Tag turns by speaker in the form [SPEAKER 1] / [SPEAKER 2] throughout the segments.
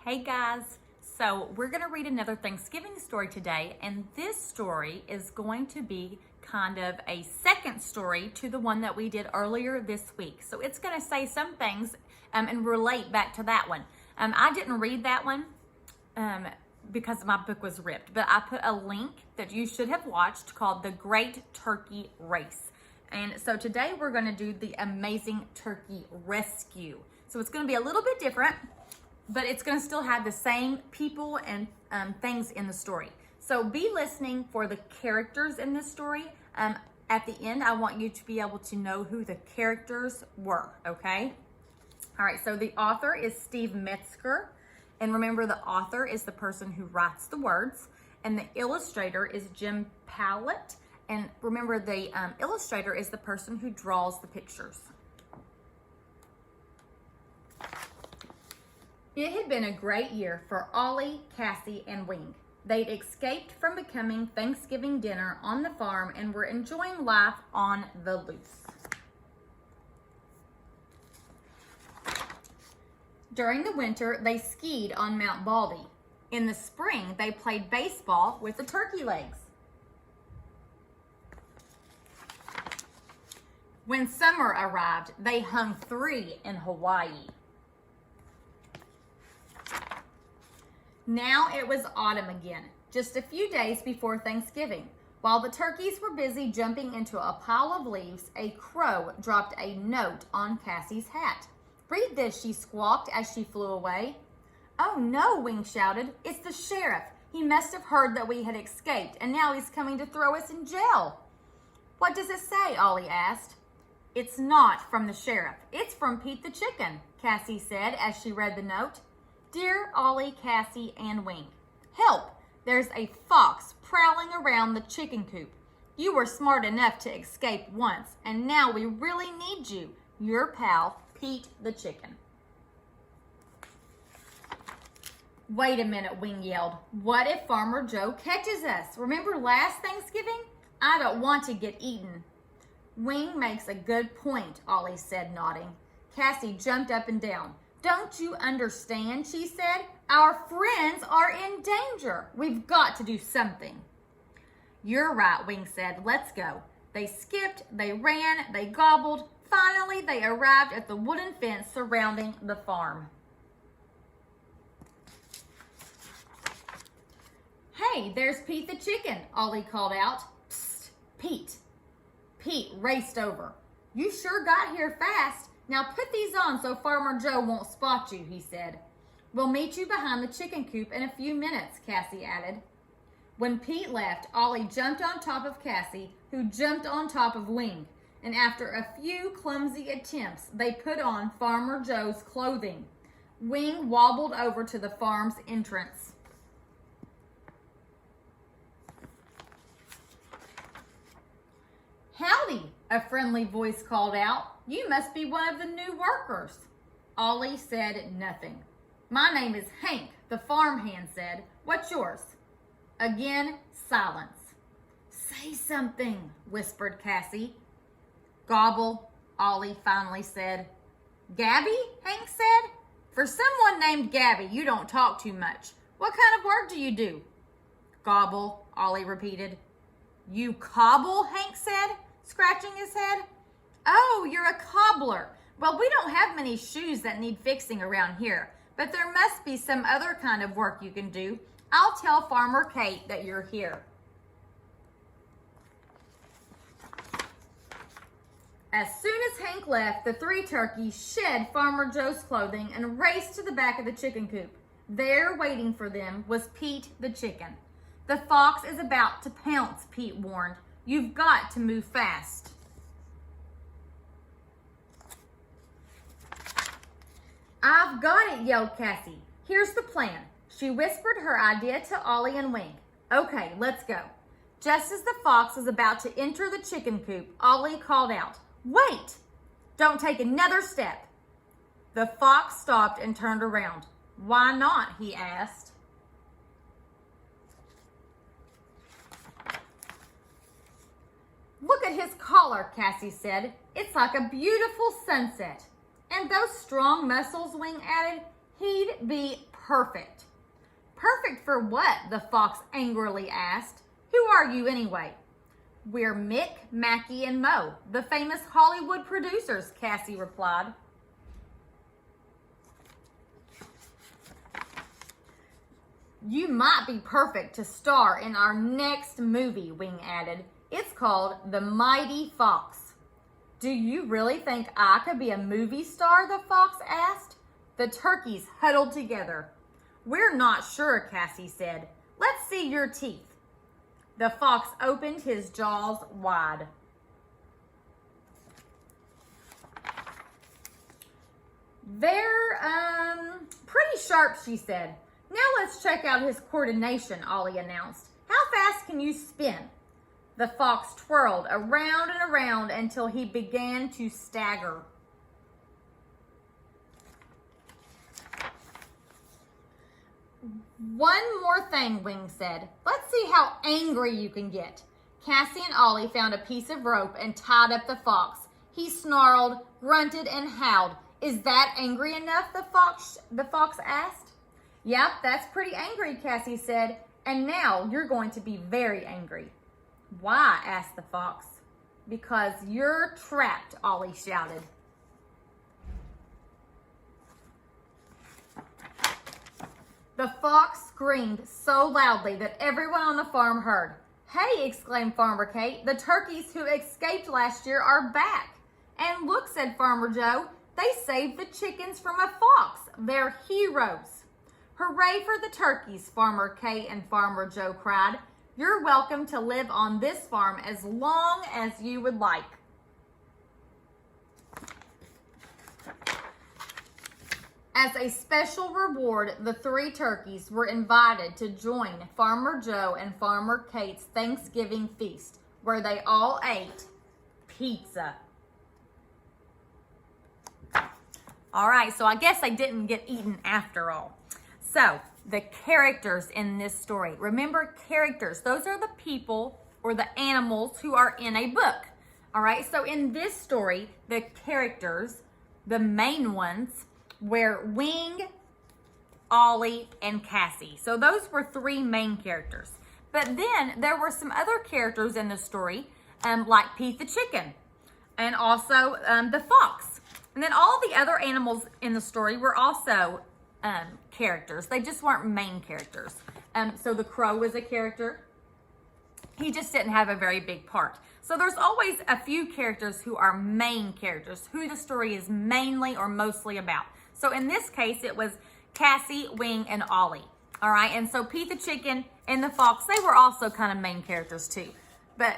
[SPEAKER 1] Hey guys, so we're going to read another Thanksgiving story today, and this story is going to be kind of a second story to the one that we did earlier this week. So it's going to say some things and relate back to that one. I didn't read that one because my book was ripped, but I put a link that you should have watched called The Great Turkey Race. And so today we're going to do the Amazing Turkey Rescue. So it's going to be a little bit different, but it's going to still have the same people and things in the story. So be listening for the characters in this story. At the end, I want you to be able to know who the characters were, okay? All right, so the author is Steve Metzger. And remember, the author is the person who writes the words. And the illustrator is Jim Powlett. And remember, the illustrator is the person who draws the pictures. It had been a great year for Ollie, Cassie, and Wing. They'd escaped from becoming Thanksgiving dinner on the farm and were enjoying life on the loose. During the winter, they skied on Mount Baldy. In the spring, they played baseball with the turkey legs. When summer arrived, they hung 3 in Hawaii. Now it was autumn again, just a few days before Thanksgiving. While the turkeys were busy jumping into a pile of leaves, a crow dropped a note on Cassie's hat. "Read this," she squawked as she flew away. "Oh no," Wing shouted. "It's the sheriff. He must have heard that we had escaped, and now he's coming to throw us in jail." "What does it say?" Ollie asked. "It's not from the sheriff. It's from Pete the chicken," Cassie said as she read the note. "Dear Ollie, Cassie, and Wing, help! There's a fox prowling around the chicken coop. You were smart enough to escape once, and now we really need you. Your pal, Pete the chicken." "Wait a minute," Wing yelled. "What if Farmer Joe catches us? Remember last Thanksgiving? I don't want to get eaten." "Wing makes a good point," Ollie said, nodding. Cassie jumped up and down. "Don't you understand?" she said. "Our friends are in danger. We've got to do something." "You're right," Wing said. "Let's go." They skipped, they ran, they gobbled. Finally, they arrived at the wooden fence surrounding the farm. "Hey, there's Pete the chicken," Ollie called out. "Psst, Pete." Pete raced over. "You sure got here fast. Now put these on so Farmer Joe won't spot you," he said. "We'll meet you behind the chicken coop in a few minutes," Cassie added. When Pete left, Ollie jumped on top of Cassie, who jumped on top of Wing. And after a few clumsy attempts, they put on Farmer Joe's clothing. Wing wobbled over to the farm's entrance. "Howdy," a friendly voice called out. "You must be one of the new workers." Ollie said nothing. "My name is Hank," the farmhand said. "What's yours?" Again, silence. "Say something," whispered Cassie. "Gobble," Ollie finally said. "Gabby?" Hank said. "For someone named Gabby, you don't talk too much. What kind of work do you do?" "Gobble," Ollie repeated. "You cobble?" Hank said, scratching his head. "Oh, you're a cobbler. Well, we don't have many shoes that need fixing around here, but there must be some other kind of work you can do. I'll tell Farmer Kate that you're here." As soon as Hank left, the 3 turkeys shed Farmer Joe's clothing and raced to the back of the chicken coop. There, waiting for them, was Pete the chicken. "The fox is about to pounce," Pete warned. "You've got to move fast." "I've got it," yelled Cassie. "Here's the plan." She whispered her idea to Ollie and Wing. "Okay, let's go." Just as the fox was about to enter the chicken coop, Ollie called out, "Wait! Don't take another step." The fox stopped and turned around. "Why not?" he asked. "Look at his collar," Cassie said. "It's like a beautiful sunset." "And those strong muscles," Wing added. "He'd be perfect. Perfect for what? The fox angrily asked. Who are you anyway? We're Mick, Mackie, and Mo, the famous Hollywood producers, Cassie replied. You might be perfect to star in our next movie, Wing added. It's called The Mighty Fox. Do you really think I could be a movie star? The fox asked. The turkeys huddled together. We're not sure, Cassie said. Let's see your teeth. The fox opened his jaws wide. They're, pretty sharp, she said. Now let's check out his coordination, Ollie announced. How fast can you spin? The fox twirled around and around until he began to stagger. One more thing, Wing said. Let's see how angry you can get. Cassie and Ollie found a piece of rope and tied up the fox. He snarled, grunted, and howled. Is that angry enough? The fox asked. Yep, that's pretty angry, Cassie said. And now you're going to be very angry. Why? Asked the fox. Because you're trapped, Ollie shouted. The fox screamed so loudly that everyone on the farm heard. Hey, exclaimed Farmer Kate, the turkeys who escaped last year are back. And look, said Farmer Joe, they saved the chickens from a fox. They're heroes. Hooray for the turkeys, Farmer Kate and Farmer Joe cried. You're welcome to live on this farm as long as you would like. As a special reward, the three turkeys were invited to join Farmer Joe and Farmer Kate's Thanksgiving feast, where they all ate pizza. All right, so I guess they didn't get eaten after all. So, the characters in this story. Remember, characters, those are the people or the animals who are in a book. All right, so in this story, the characters, the main ones, were Wing, Ollie, and Cassie. So those were three main characters. But then there were some other characters in the story, like Pete the chicken, and also the fox. And then all the other animals in the story were also characters. They just weren't main characters. So the crow was a character. He just didn't have a very big part. So there's always a few characters who are main characters, who the story is mainly or mostly about. So in this case, it was Cassie, Wing, and Ollie. All right, and so Pete the chicken and the fox, they were also kind of main characters too. But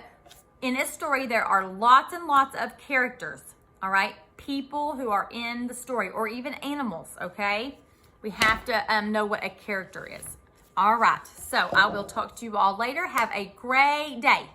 [SPEAKER 1] in this story, there are lots and lots of characters, all right? People who are in the story, or even animals, okay? We have to know what a character is. All right, so I will talk to you all later. Have a great day.